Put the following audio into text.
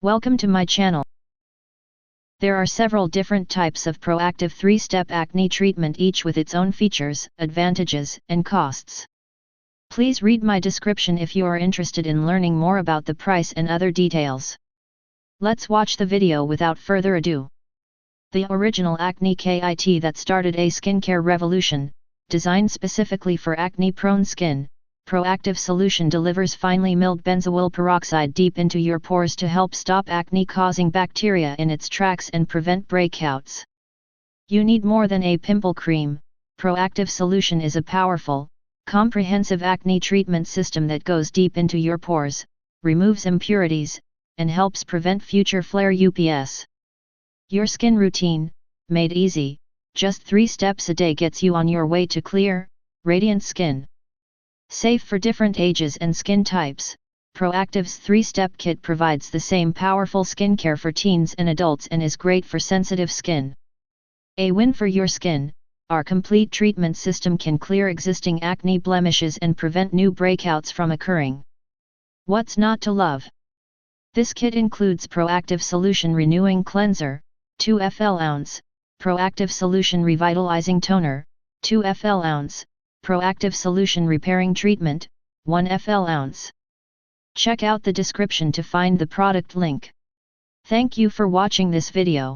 Welcome to my channel. There are several different types of proactive 3-step acne treatment, each with its own features, advantages, and costs. Please read my description if you are interested in learning more about the price and other details. Let's watch the video without further ado. The original acne kit that started a skincare revolution, designed specifically for acne-prone skin, Proactiv Solution delivers finely milled benzoyl peroxide deep into your pores to help stop acne-causing bacteria in its tracks and prevent breakouts. You need more than a pimple cream. Proactiv Solution is a powerful, comprehensive acne treatment system that goes deep into your pores, removes impurities, and helps prevent future flare-ups. Your skin routine, made easy, just 3 steps a day gets you on your way to clear, radiant skin. Safe for different ages and skin types, Proactiv's 3-step kit provides the same powerful skincare for teens and adults and is great for sensitive skin. A win for your skin, our complete treatment system can clear existing acne blemishes and prevent new breakouts from occurring. What's not to love? This kit includes Proactiv Solution Renewing Cleanser, 2 fl ounce, Proactiv Solution Revitalizing Toner, 2 fl ounce, Proactiv Solution Repairing Treatment, 1 fl ounce. Check out the description to find the product link. Thank you for watching this video.